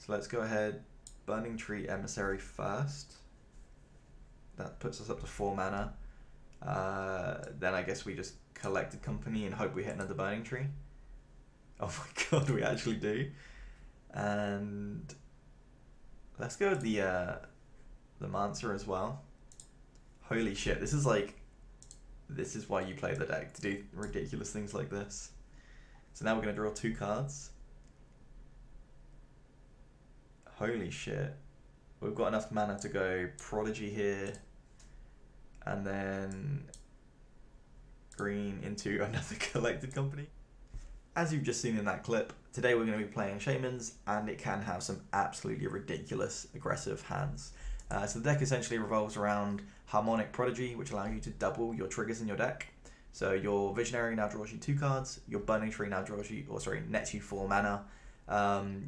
So let's go ahead, Burning Tree Emissary first. That puts us up to 4 mana. Then I guess we just Collected Company and hope we hit another Burning Tree. Oh my god, we actually do. And let's go with the Mancer as well. Holy shit, this is why you play the deck, to do ridiculous things like this. So now we're going to draw 2 cards. Holy shit. We've got enough mana to go Prodigy here, and then green into another Collected Company. As you've just seen in that clip, today we're going to be playing Shamans, and it can have some absolutely ridiculous aggressive hands. So the deck essentially revolves around Harmonic Prodigy, which allows you to double your triggers in your deck. So your Visionary now draws you 2 cards, your Burning Tree now draws you, nets you 4 mana,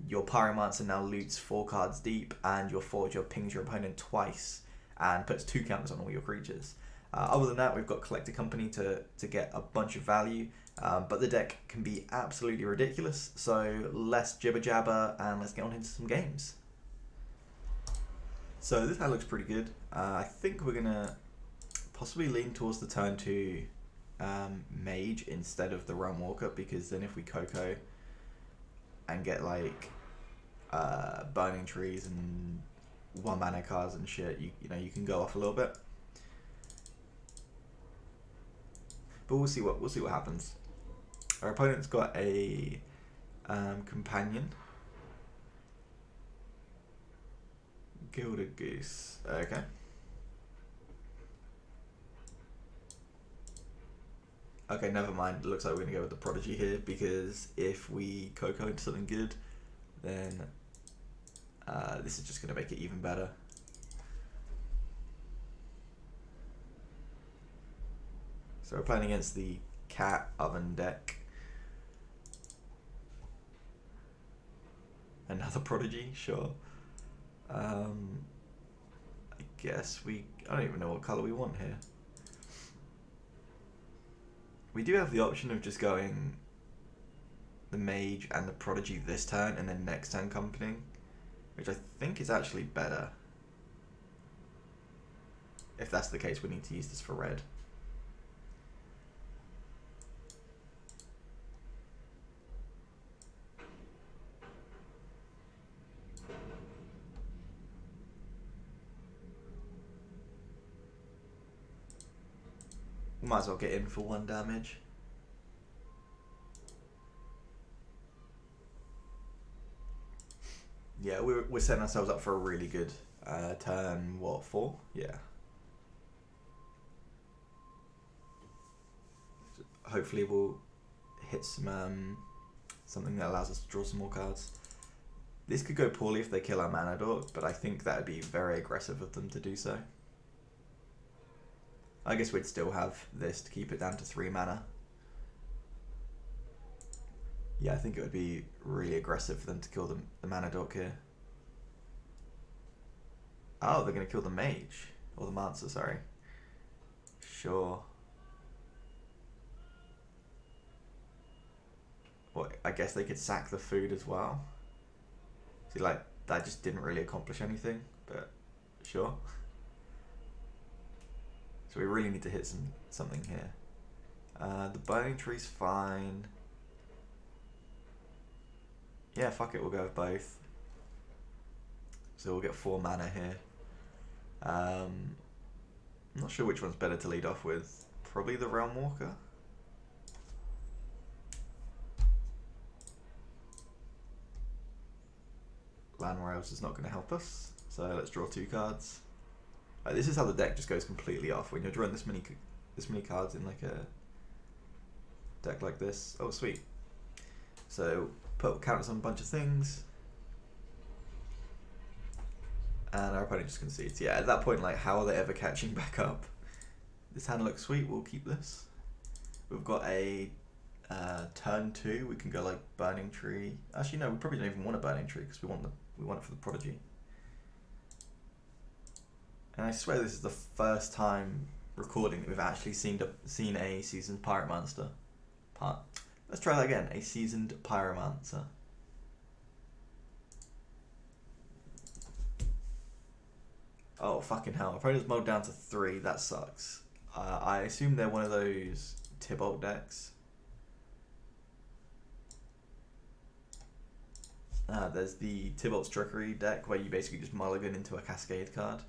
your Pyromancer now loots 4 cards deep, and your Forager pings your opponent twice and puts 2 counters on all your creatures. Other than that, we've got Collected Company to get a bunch of value, but the deck can be absolutely ridiculous, so less jibber jabber and let's get on into some games. So this hand looks pretty good. I think we're going to possibly lean towards the turn 2 Mage instead of the Realm Walker, because then if we Coco and get like Burning Trees and 1 mana cards and shit, you know you can go off a little bit. But we'll see what happens. Our opponent's got a Companion. Gilded Goose. Okay. Okay, never mind. It looks like we're going to go with the Prodigy here, because if we Coco into something good, then this is just going to make it even better. So we're playing against the Cat Oven deck. Another Prodigy, sure. I guess I don't even know what colour we want here. We do have the option of just going the Mage and the Prodigy this turn and then next turn Company, which I think is actually better. If that's the case, we need to use this for red. We might as well get in for 1 damage. Yeah, we're setting ourselves up for a really good turn, what, 4? Yeah. Hopefully we'll hit some something that allows us to draw some more cards. This could go poorly if they kill our Mana Dork, but I think that would be very aggressive of them to do so. I guess we'd still have this to keep it down to 3 mana. Yeah, I think it would be really aggressive for them to kill the Mana Dork here. Oh, they're going to kill the Mage. Or the Mancer, sorry. Sure. Well, I guess they could sack the food as well. See, like, that just didn't really accomplish anything, but sure. So we really need to hit something here. The Burning Tree's fine. Yeah, fuck it, we'll go with both. So we'll get 4 mana here. I'm not sure which one's better to lead off with. Probably the Realm Walker. Land Rails is not going to help us, so let's draw 2 cards. This is how the deck just goes completely off when you're drawing this many cards in like a deck like this. Oh, sweet. So put counters on a bunch of things, and our opponent just concedes. Yeah, at that point, like, how are they ever catching back up? This hand looks sweet. We'll keep this. We've got a turn 2. We can go like Burning Tree. Actually, no, we probably don't even want a Burning Tree because we want it for the Prodigy. And I swear this is the first time recording that we've actually seen a seasoned Pyromancer. Let's try that again. A seasoned Pyromancer. Oh, fucking hell. Opponent's mulled down to 3. That sucks. I assume they're one of those Tybalt decks. There's the Tybalt's Trickery deck where you basically just mulligan into a Cascade card.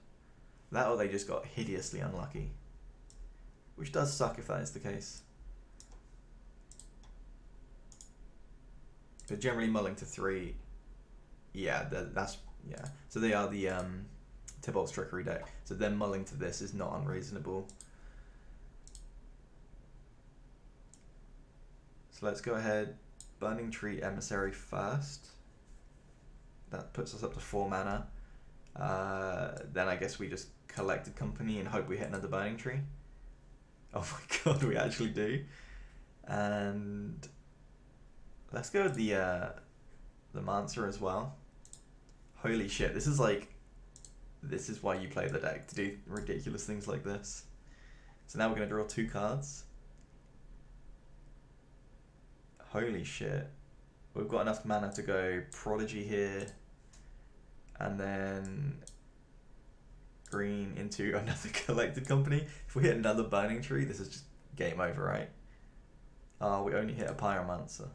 That or they just got hideously unlucky. Which does suck if that is the case. But generally mulling to 3, yeah, that's, yeah. So they are the Tybalt's Trickery deck. So them mulling to this is not unreasonable. So let's go ahead, Burning Tree Emissary first. That puts us up to 4 mana. Then I guess we just Collected Company and hope we hit another Burning Tree. Oh my god, we actually do. And let's go with the Mancer as well. Holy shit, this is why you play the deck, to do ridiculous things like this. So now we're going to draw 2 cards. Holy shit. We've got enough mana to go Prodigy here, and then green into another Collected Company. If we hit another Burning Tree, this is just game over, right? Oh, we only hit a Pyromancer.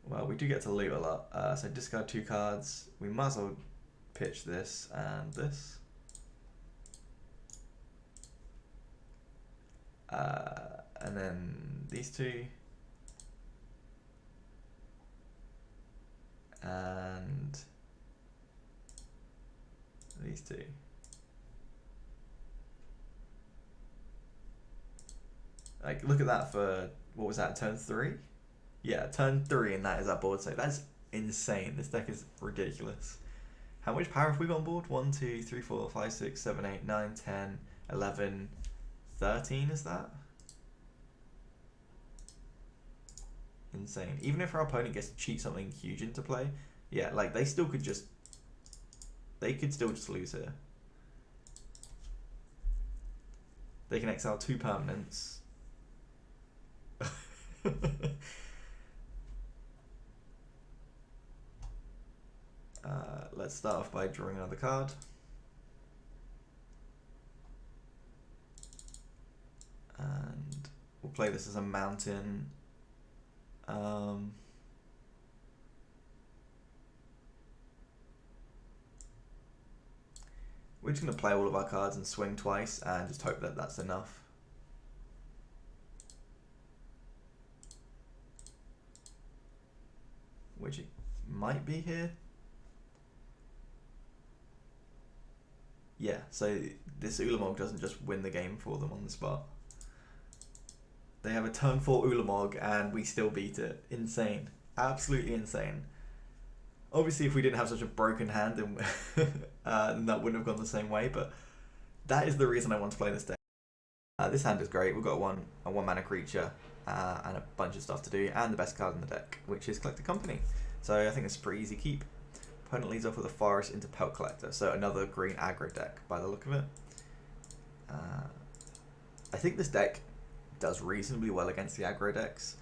Well, we do get to loot a lot. So discard 2 cards. We might as well pitch this and this. And then these 2. And these 2. Like, look at that for, what was that, turn 3? Yeah, turn 3 and that is our board state. That's insane. This deck is ridiculous. How much power have we got on board? 1, 2, 3, 4, 5, 6, 7, 8, 9, 10, 11, 13 is that? Insane. Even if our opponent gets to cheat something huge into play, yeah, like they still could just, they could still just lose here. They can exile 2 permanents. Let's start off by drawing another card. And we'll play this as a mountain. We're just going to play all of our cards and swing twice and just hope that that's enough. Which it might be here. Yeah, so this Ulamog doesn't just win the game for them on the spot. They have a turn 4 Ulamog and we still beat it. Insane. Absolutely insane. Obviously if we didn't have such a broken hand, then, then that wouldn't have gone the same way, but that is the reason I want to play this deck. This hand is great. We've got a one mana creature and a bunch of stuff to do, and the best card in the deck, which is Collected Company. So I think it's a pretty easy keep. Opponent leads off with a Forest into Pelt Collector, so another green aggro deck by the look of it. I think this deck does reasonably well against the aggro decks,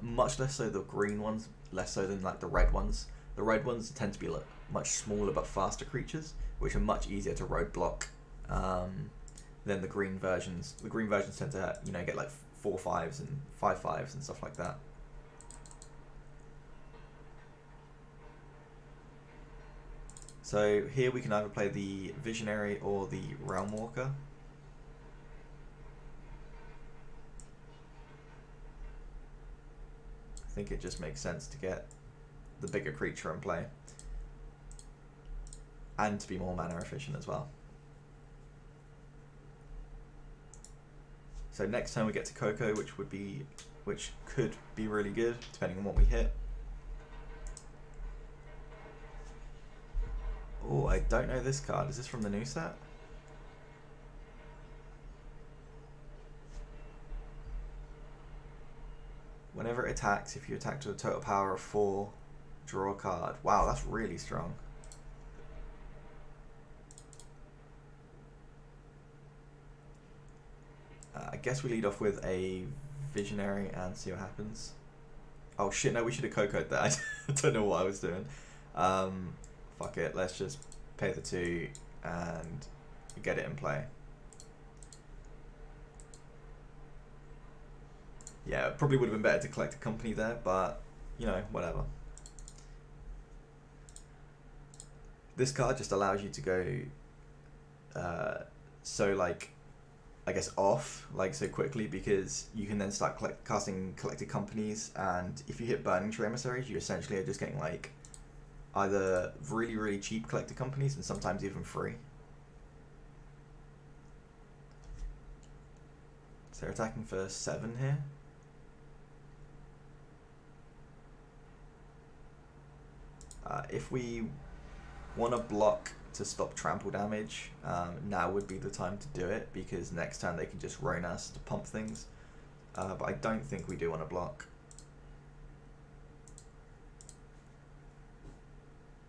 much less so the green ones, less so than like the red ones. The red ones tend to be like much smaller but faster creatures, which are much easier to roadblock than the green versions. The green versions tend to, you know, get like 4/5s and 5/5s and stuff like that. So here we can either play the Visionary or the Realm Walker. I think it just makes sense to get the bigger creature in play. And to be more mana efficient as well. So next time we get to Coco, which could be really good, depending on what we hit. Oh, I don't know this card. Is this from the new set? Whenever it attacks, if you attack to a total power of 4, draw a card. Wow, that's really strong. I guess we lead off with a Visionary and see what happens. Oh shit, no, we should have Coco'd that. I don't know what I was doing. Fuck it, let's just pay the 2, and get it in play. Yeah, it probably would have been better to collect a company there, but, you know, whatever. This card just allows you to go so, like, I guess off, like, so quickly, because you can then start casting collected companies, and if you hit Burning Tree Emissaries, you essentially are just getting, like, either really, really cheap collected companies and sometimes even free. So they're attacking for 7 here. If we want to block to stop trample damage, now would be the time to do it, because next turn they can just Ronas to pump things. But I don't think we do want to block.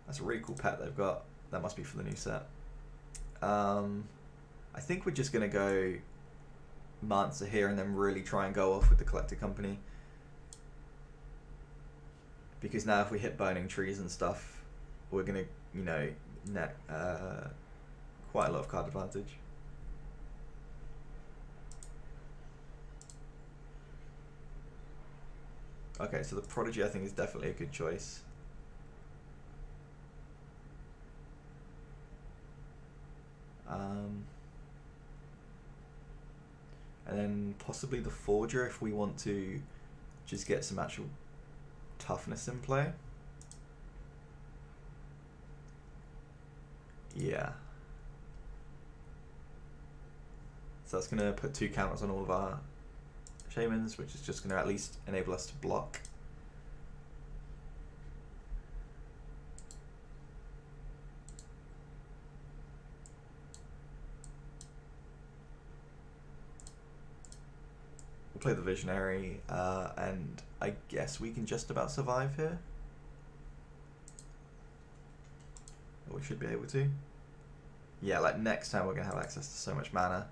That's a really cool pet they've got. That must be for the new set. I think we're just going to go Mancer here and then really try and go off with the collected company. Because now if we hit Burning Trees and stuff, we're going to, you know, net quite a lot of card advantage. Okay, so the Prodigy I think is definitely a good choice. And then possibly the Forger if we want to just get some actual toughness in play. Yeah. So that's going to put 2 counters on all of our Shamans, which is just going to at least enable us to block. We'll play the Visionary, and I guess we can just about survive here. We should be able to. Yeah, like next time we're going to have access to so much mana.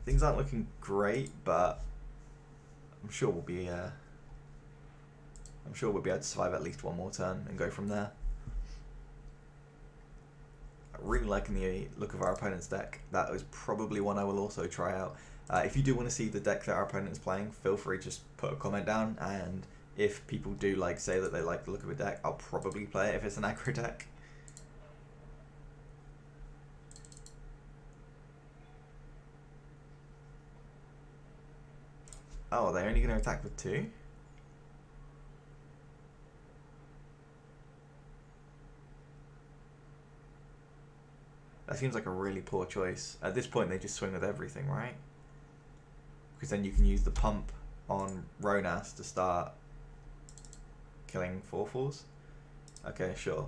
Things aren't looking great, but I'm sure we'll be able to survive at least one more turn and go from there. I'm really liking the look of our opponent's deck. That is probably one I will also try out. If you do want to see the deck that our opponent is playing, feel free to just put a comment down, and if people do say that they like the look of a deck, I'll probably play it if it's an aggro deck. Oh, are they only going to attack with 2? That seems like a really poor choice. At this point, they just swing with everything, right? Because then you can use the pump on Ronas to start killing 4/4s. Okay, sure.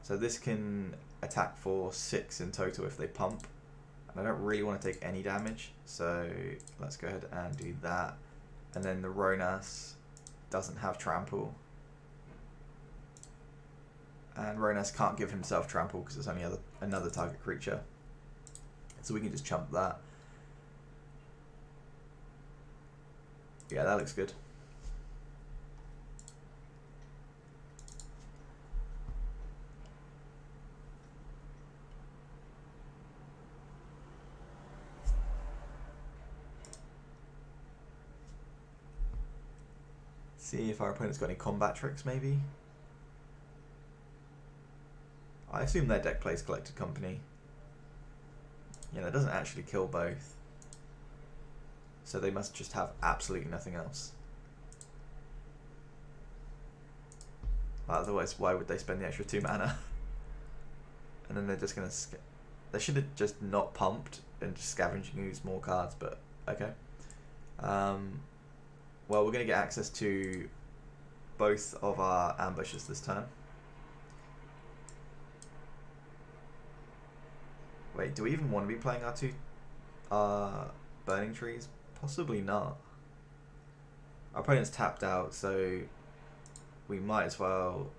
So this can attack for 6 in total if they pump. And I don't really want to take any damage, so let's go ahead and do that. And then the Ronas doesn't have trample. And Ronas can't give himself trample because it's only another target creature. So we can just chump that. Yeah, that looks good. See if our opponent's got any combat tricks, maybe. I assume their deck plays Collected Company. Yeah, that doesn't actually kill both. So they must just have absolutely nothing else. Otherwise, why would they spend the extra 2 mana? And then they're just going to... They should have just not pumped and just scavenged and used more cards, but okay. Well, we're going to get access to both of our ambushes this turn. Wait, do we even want to be playing our 2 Burning Trees? Possibly not. Our opponent's tapped out, so we might as well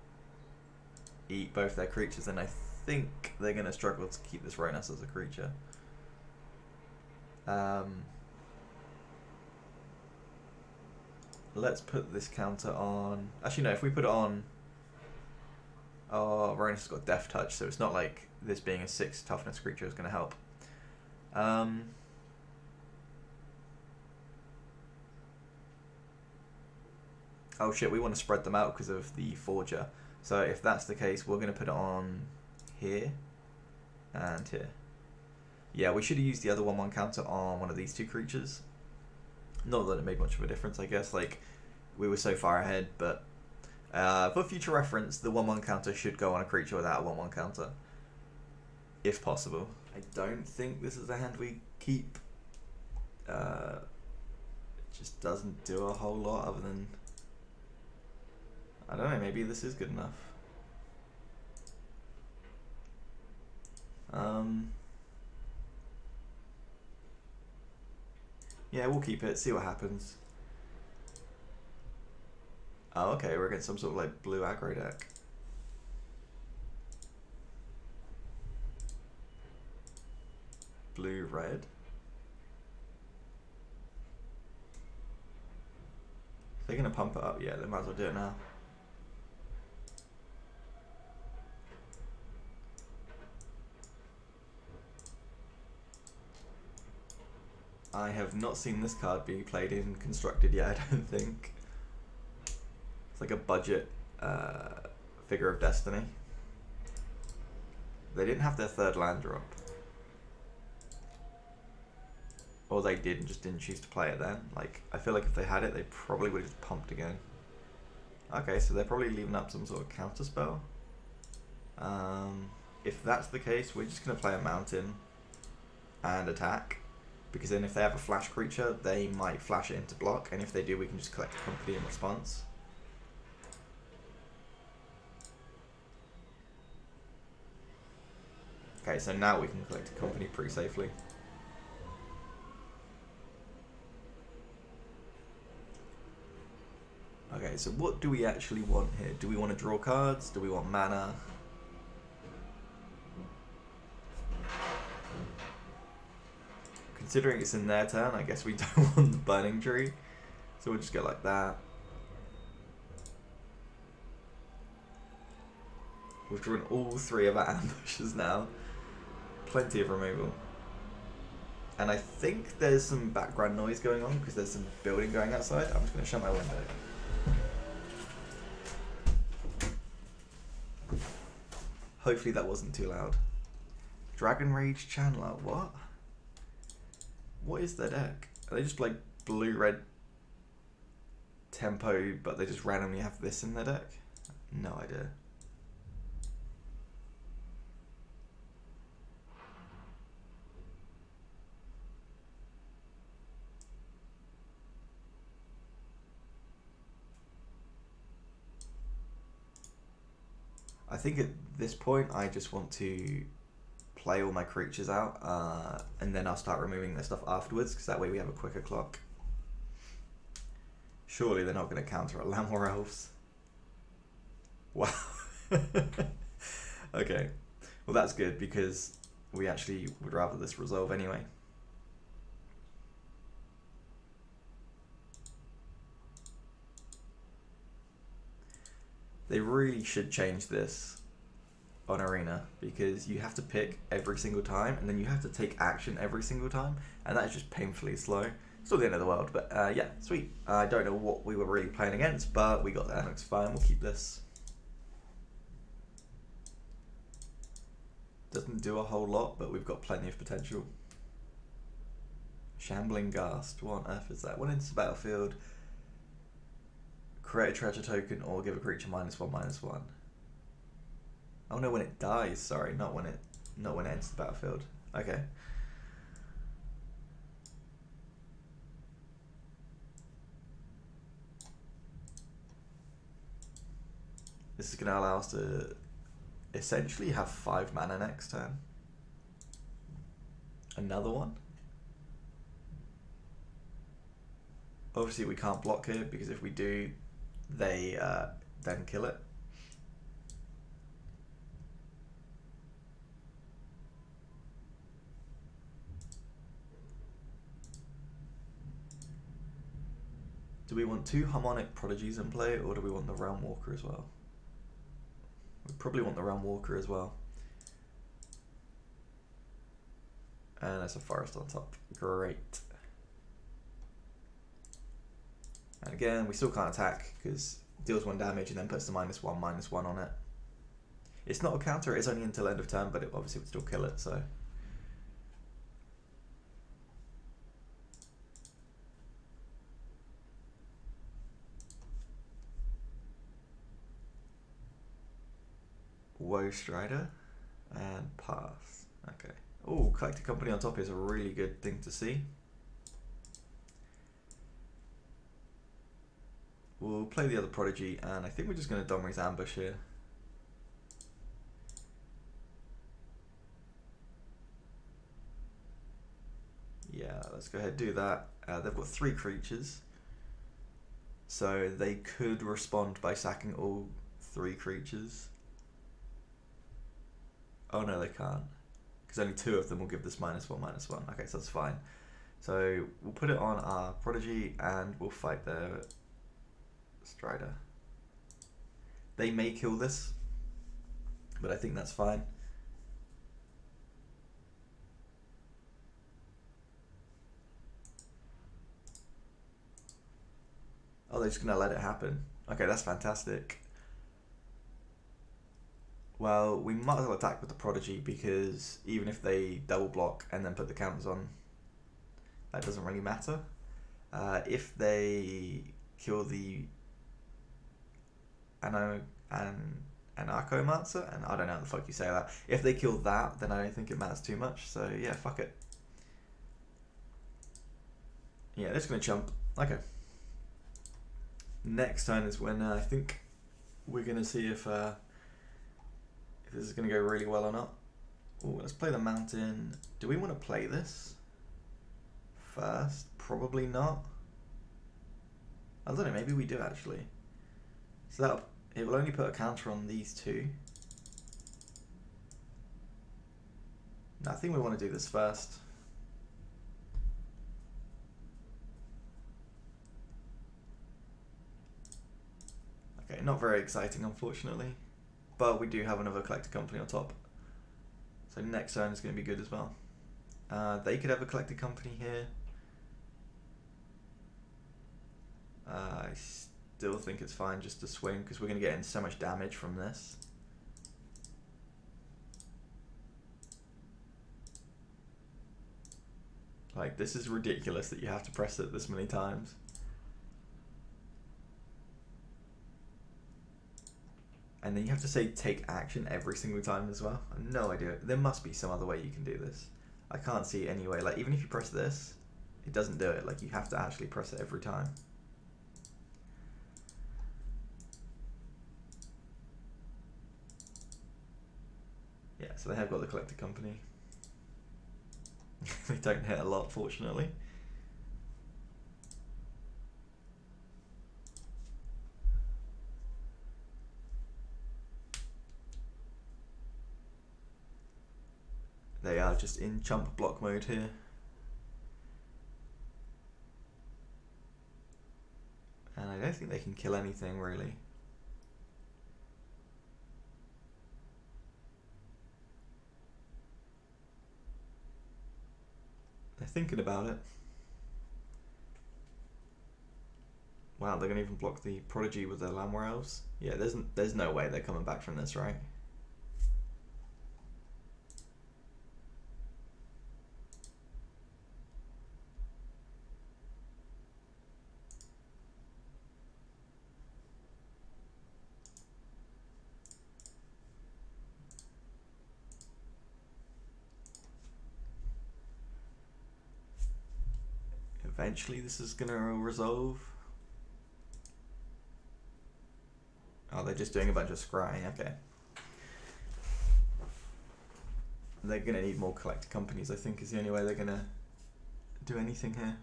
eat both their creatures, and I think they're going to struggle to keep this Rhonas as a creature. Let's put this counter on. Actually, no, if we put it on. Oh, Rhonas has got Death Touch, so it's not like this being a 6 toughness creature is going to help. Oh shit, we want to spread them out because of the Forger. So if that's the case, we're going to put it on here and here. Yeah, we should have used the other 1/1 counter on one of these 2 creatures. Not that it made much of a difference, I guess. Like, we were so far ahead, but for future reference, the 1/1 counter should go on a creature without a 1/1 counter, if possible. I don't think this is a hand we keep. It just doesn't do a whole lot other than... I don't know, maybe this is good enough. Yeah, we'll keep it, see what happens. Oh, okay, we're against some sort of like blue aggro deck. Blue-red. If they're going to pump it up, yeah, they might as well do it now. I have not seen this card be played in Constructed yet, I don't think. It's like a budget Figure of Destiny. They didn't have their 3rd land drop. Or they did and just didn't choose to play it then. Like, I feel like if they had it, they probably would have just pumped again. Okay, so they're probably leaving up some sort of counter spell. If that's the case, we're just going to play a mountain and attack. Because then if they have a flash creature, they might flash it into block, and if they do, we can just collect a company in response. Okay, so now we can collect a company pretty safely. Okay, so what do we actually want here? Do we want to draw cards? Do we want mana? Considering it's in their turn, I guess we don't want the Burning Tree. So we'll just go like that. We've drawn all 3 of our ambushes now. Plenty of removal. And I think there's some background noise going on because there's some building going outside. I'm just going to shut my window. Hopefully that wasn't too loud. Dragon Rage Channeler, what? What is their deck? Are they just like blue-red tempo, but they just randomly have this in their deck? No idea. I think at this point I just want to play all my creatures out, and then I'll start removing their stuff afterwards, because that way we have a quicker clock. Surely they're not going to counter a Lamor Elves. Wow. Okay. Well, that's good, because we actually would rather this resolve anyway. They really should change this on Arena, because you have to pick every single time and then you have to take action every single time, and that is just painfully slow. It's not the end of the world, but yeah, sweet. I don't know what we were really playing against, but we got there and it's fine. We'll keep this. Doesn't do a whole lot, but we've got plenty of potential. Shambling Ghast, what on earth is that? When into the battlefield, create a treasure token or give a creature -1/-1. Oh no, when it dies, sorry, not when it enters the battlefield. Okay. This is going to allow us to essentially have 5 mana next turn. Another one. Obviously we can't block here, because if we do, they then kill it. Do we want 2 harmonic prodigies in play, or do we want the Realm Walker as well? We probably want the Realm Walker as well. And there's a forest on top. Great. And again, we still can't attack because it deals 1 damage and then puts the -1/-1 on it. It's not a counter, it's only until end of turn, but it obviously would still kill it, so. Woe Strider and pass. Okay. Oh, Collected Company on top is a really good thing to see. We'll play the other Prodigy, and I think we're just going to Domri's Ambush here. Yeah, let's go ahead and do that. They've got 3 creatures, so they could respond by sacking all 3 creatures. Oh no, they can't, because only 2 of them will give this -1/-1. Okay, so that's fine. So we'll put it on our Prodigy, and we'll fight their Strider. They may kill this, but I think that's fine. Oh, they're just going to let it happen. Okay, that's fantastic. Well, we might as well attack with the Prodigy, because even if they double block and then put the counters on, that doesn't really matter. If they kill the Anarchomancer, and I don't know how the fuck you say that. If they kill that, then I don't think it matters too much, so yeah, fuck it. Yeah, they're just going to chump. Okay. Next turn is when I think we're going to see if this is going to go really well or not. Ooh, let's play the Mountain. Do we want to play this first? Probably not. I don't know, maybe we do actually. So that it will only put a counter on these 2. No, I think we want to do this first. Okay, not very exciting, unfortunately. But we do have another Collected Company on top. So next turn is going to be good as well. They could have a Collected Company here. I still think it's fine just to swing, because we're going to get in so much damage from this. Like, this is ridiculous that you have to press it this many times. And then you have to say take action every single time as well. I have no idea. There must be some other way you can do this. I can't see any way. Like, even if you press this, it doesn't do it. Like, you have to actually press it every time. Yeah, so they have got the Collected Company. They don't hit a lot, fortunately. They are just in chump block mode here. And I don't think they can kill anything, really. They're thinking about it. Wow, they're going to even block the Prodigy with their Llanowar Elves? Yeah, there's no way they're coming back from this, right? Eventually this is going to resolve. Oh, they're just doing a bunch of scrying, okay. They're going to need more Collected Companies, I think, is the only way they're going to do anything here.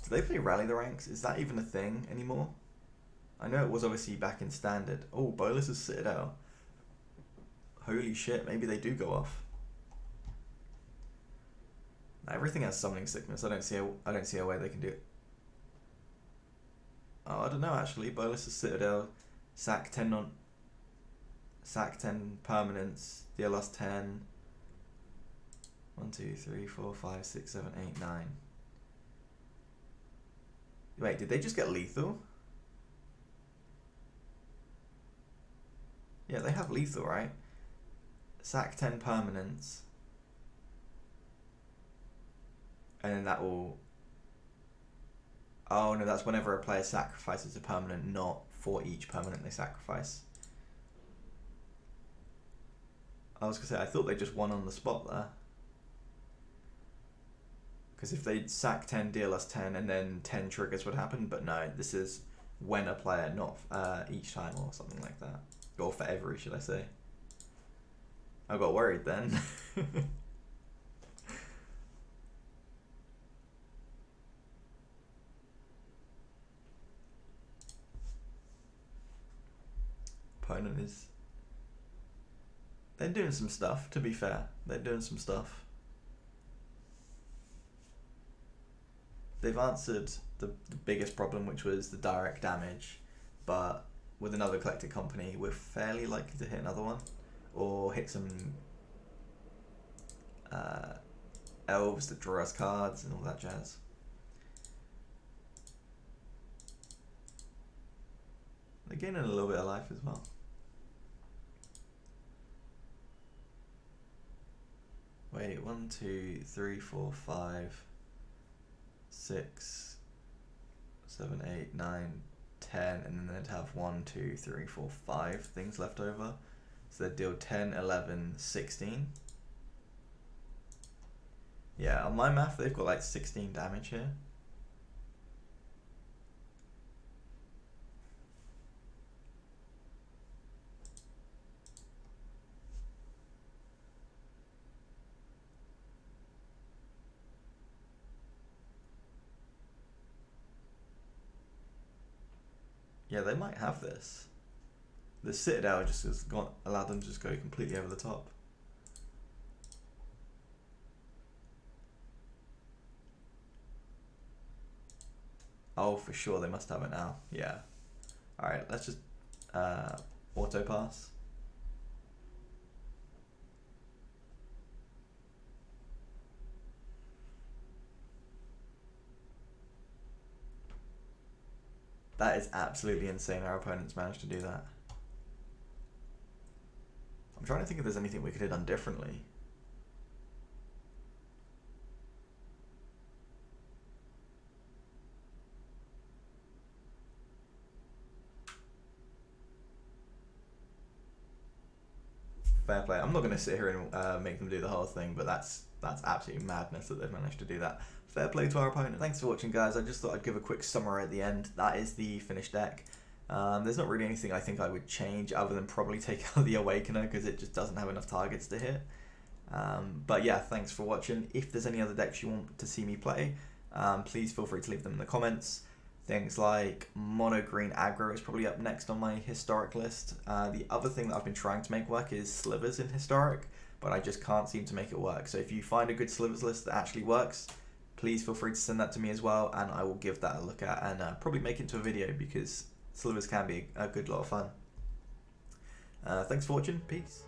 Do they play Rally the Ranks? Is that even a thing anymore? I know it was obviously back in Standard. Oh, Bolas' Citadel. Holy shit, maybe they do go off. Everything has summoning sickness. I don't see a way they can do it. Oh, I don't know actually. Bolus's Citadel, sack 10 permanents, deal us 10. 1, 2, 3, 4, 5, 6, 7, 8, 9. Wait, did they just get lethal? Yeah, they have lethal, right? Sack 10 permanents. And then that will... Oh no, that's whenever a player sacrifices a permanent, not for each permanent they sacrifice. I was going to say, I thought they just won on the spot there. Because if they'd sack 10, deal us 10, and then 10 triggers would happen, but no, this is when a player, not each time or something like that. Or for every, should I say. I got worried then. Opponent is... They're doing some stuff, to be fair. They're doing some stuff. They've answered the biggest problem, which was the direct damage, but with another collected company, we're fairly likely to hit another one, or hit some elves that draw us cards and all that jazz. They're gaining a little bit of life as well. Wait, 1, 2, 3, 4, 5, 6, 7, 8, 9, 10, and then they'd have 1, 2, 3, 4, 5 things left over. So they'd deal 10, 11, 16. Yeah, on my math, they've got like 16 damage here. Yeah, they might have this. The Citadel just has allowed them to just go completely over the top. Oh, for sure, they must have it now. Yeah. Alright, let's just auto pass. That is absolutely insane our opponents managed to do that. I'm trying to think if there's anything we could have done differently. Fair play. I'm not going to sit here and make them do the whole thing, but that's absolutely madness that they've managed to do that. Fair play to our opponent. Thanks for watching, guys. I just thought I'd give a quick summary at the end. That is the finished deck. There's not really anything I think I would change other than probably take out the Awakener because it just doesn't have enough targets to hit. But yeah, thanks for watching. If there's any other decks you want to see me play, please feel free to leave them in the comments. Things like mono green aggro is probably up next on my historic list. The other thing that I've been trying to make work is slivers in historic, but I just can't seem to make it work. So if you find a good slivers list that actually works, please feel free to send that to me as well, and I will give that a look at and probably make it into a video because slivers can be a good lot of fun. Thanks for watching. Peace.